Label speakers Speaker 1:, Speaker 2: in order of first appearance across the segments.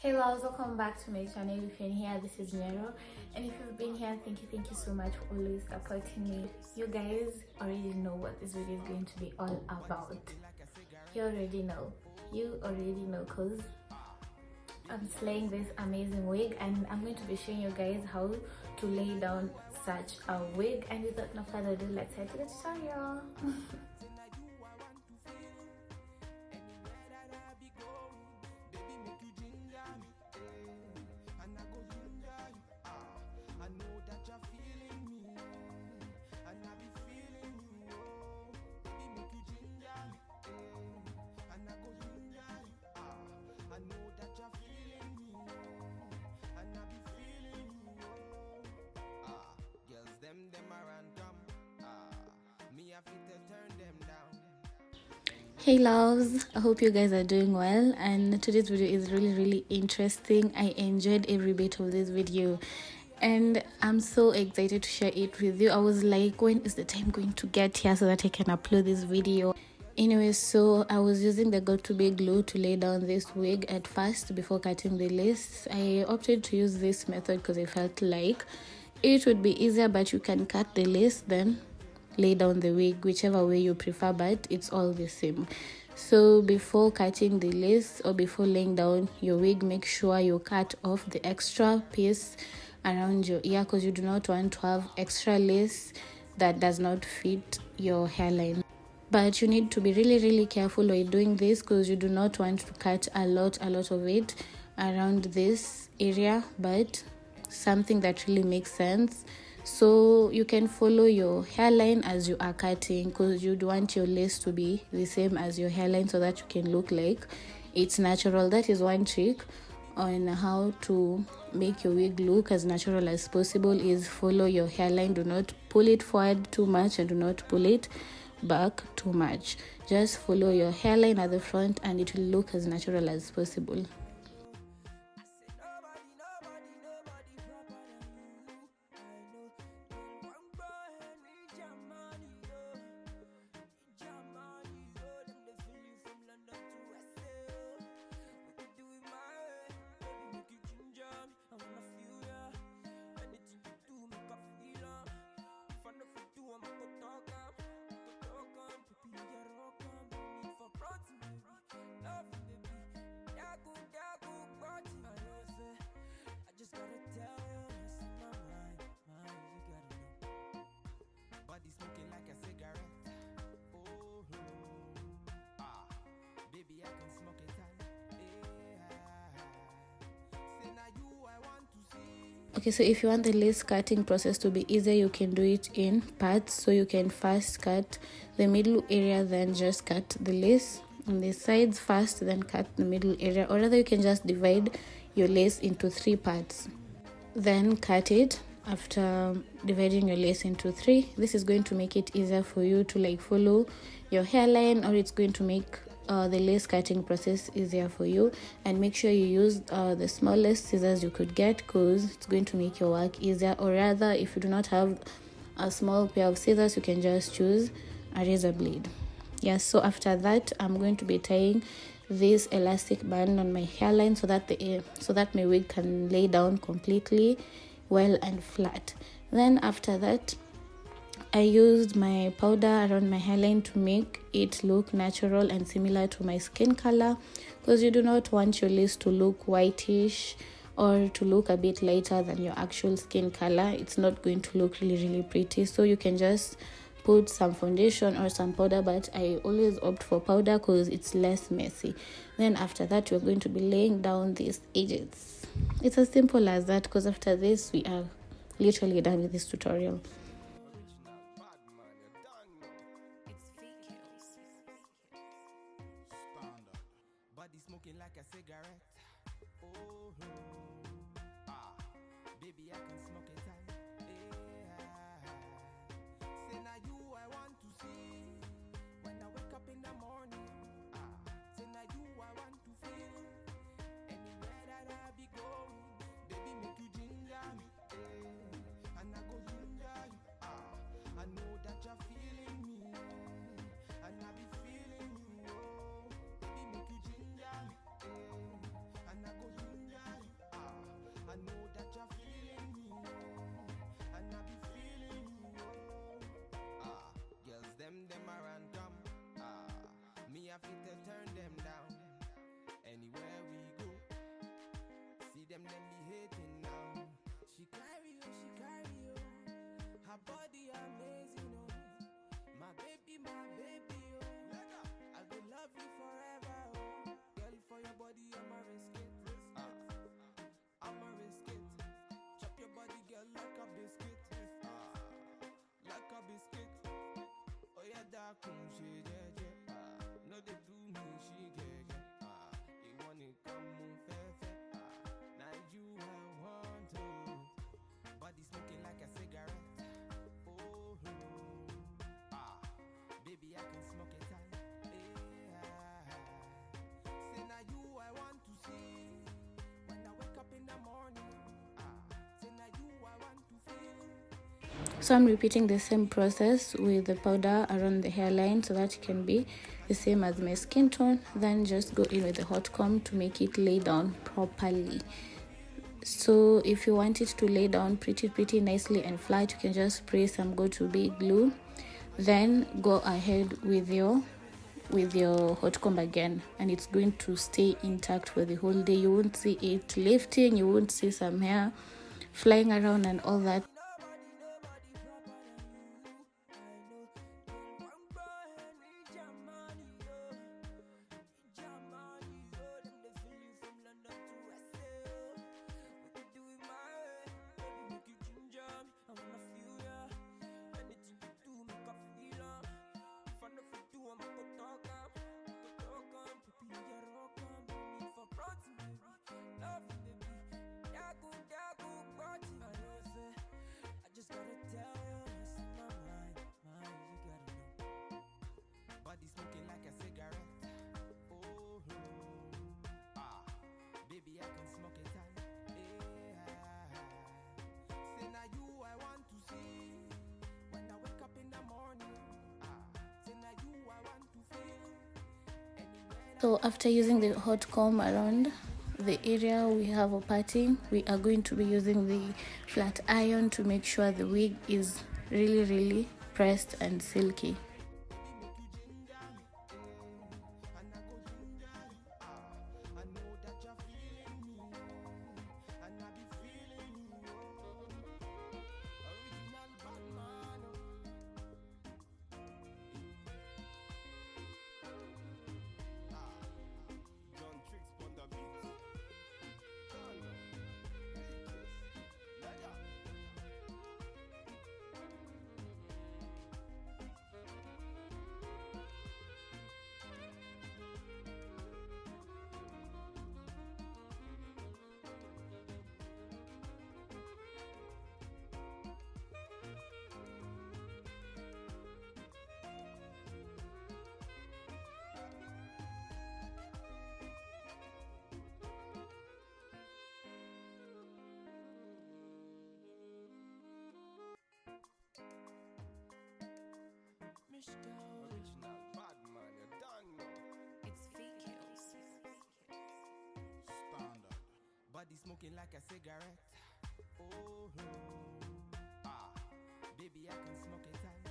Speaker 1: Hey loves, welcome back to my channel. If you're here, this is Nyoero, and if you've been here, thank you so much for always supporting me. You guys already know what this video is going to be all about. You already know because I'm slaying this amazing wig, and I'm going to be showing you guys how to lay down such a wig. And without no further ado, let's head to the tutorial. Hey loves, I hope you guys are doing well, and today's video is really interesting. I enjoyed every bit of this video and I'm so excited to share it with you. I was like, when is the time going to get here so that I can upload this video? Anyway, so I was using the Got2b glue to lay down this wig at first before cutting the lace. I opted to use this method because I felt like it would be easier, but you can cut the lace then lay down the wig, whichever way you prefer, but it's all the same. So before cutting the lace or before laying down your wig, make sure you cut off the extra piece around your ear, because you do not want to have extra lace that does not fit your hairline. But you need to be really careful while doing this, because you do not want to cut a lot of it around this area, but something that really makes sense. So you can follow your hairline as you are cutting, because you'd want your lace to be the same as your hairline so that you can look like it's natural. That is one trick on how to make your wig look as natural as possible, is follow your hairline. Do not pull it forward too much and do not pull it back too much. Just follow your hairline at the front and it will look as natural as possible. Okay, so if you want the lace cutting process to be easier, you can do it in parts. So you can first cut the middle area, then just cut the lace on the sides first, then cut the middle area, or rather you can just divide your lace into 3 parts, then cut it. After dividing your lace into 3, this is going to make it easier for you to like follow your hairline, or it's going to make the lace cutting process easier for you. And make sure you use the smallest scissors you could get, because it's going to make your work easier. Or rather, if you do not have a small pair of scissors, you can just choose a razor blade. Yes, so after that, I'm going to be tying this elastic band on my hairline so that my wig can lay down completely well and flat. Then after that, I used my powder around my hairline to make it look natural and similar to my skin color, because you do not want your lace to look whitish or to look a bit lighter than your actual skin color. It's not going to look really pretty. So you can just put some foundation or some powder, but I always opt for powder because it's less messy. Then after that, we're going to be laying down these edges. It's as simple as that, because after this we are literally done with this tutorial. So I'm repeating the same process with the powder around the hairline so that it can be the same as my skin tone. Then just go in with the hot comb to make it lay down properly. So if you want it to lay down pretty nicely and flat, you can just spray some go-to-be glue, then go ahead with your hot comb again, and it's going to stay intact for the whole day. You won't see it lifting, you won't see some hair flying around and all that. So after using the hot comb around the area we have a parting, we are going to be using the flat iron to make sure the wig is really pressed and silky.
Speaker 2: Original bad man, you don't know.
Speaker 3: It's fake kills.
Speaker 2: Standard. Body smoking like a cigarette. Oh, baby, I can smoke it all.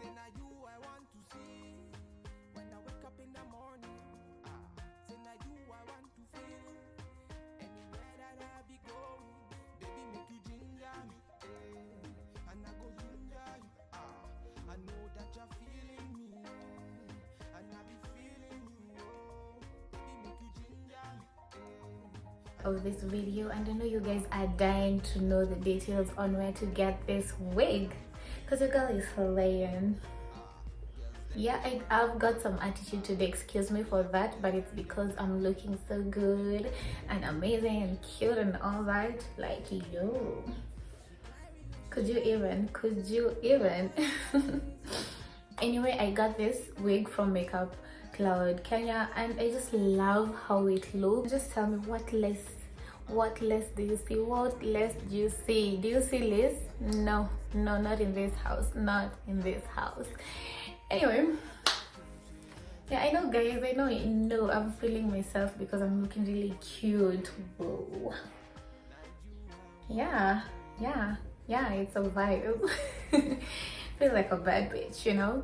Speaker 2: Say now you I want to see when I wake up in the morning. Say now you I want to feel anywhere that I be going. Baby, make you ginger me, and I go ginger you. I know that you're feeling me, and I be feeling you. Baby, make you ginger me.
Speaker 1: Of this video, and I know you guys are dying to know the details on where to get this wig because your girl is hilarious. Yeah, I've got some attitude today, excuse me for that, but it's because I'm looking so good and amazing and cute and all that. Like, yo, could you even anyway, I got this wig from Makeupcloudke, and I just love how it looks. Just tell me, what less do you see? What less do you see? Do you see less? No, not in this house, not in this house. Anyway, yeah, I know guys, I know I'm feeling myself because I'm looking really cute. Whoa. Yeah, it's a vibe. Feel like a bad bitch, you know.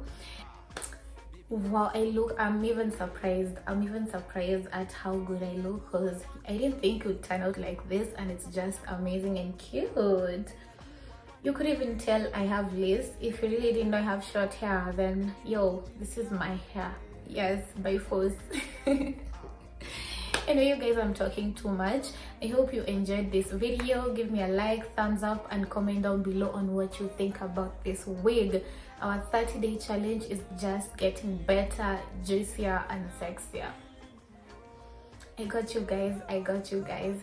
Speaker 1: Wow, I'm even surprised at how good I look, because I didn't think it would turn out like this, and it's just amazing and cute. You could even tell I have lace. If you really didn't know I have short hair, then yo, this is my hair. Yes, by force. I know you guys, I'm talking too much. I hope you enjoyed this video. Give me a like, thumbs up, and comment down below on what you think about this wig. Our 30-day challenge is just getting better, juicier, and sexier. I got you guys.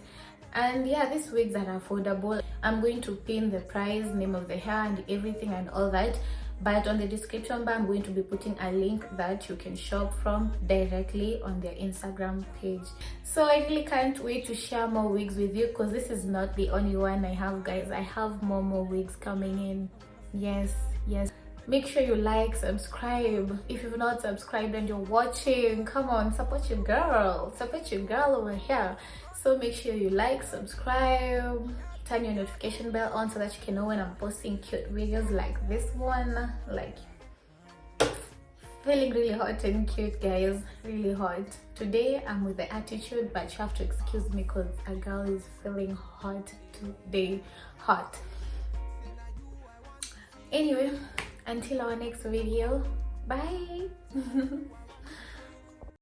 Speaker 1: And yeah, these wigs are affordable. I'm going to pin the price, name of the hair, and everything and all that but on the description bar I'm going to be putting a link that you can shop from directly on their Instagram page. So I really can't wait to share more wigs with you, because this is not the only one I have, guys. I have more wigs coming in. Yes, make sure you like, subscribe if you've not subscribed and you're watching. Come on, support your girl over here. So make sure you like, subscribe, turn your notification bell on so that you can know when I'm posting cute videos like this one. Like, feeling really hot and cute, guys, really hot. Today I'm with the attitude, but you have to excuse me because a girl is feeling hot today. Hot. Anyway, until our next video, bye.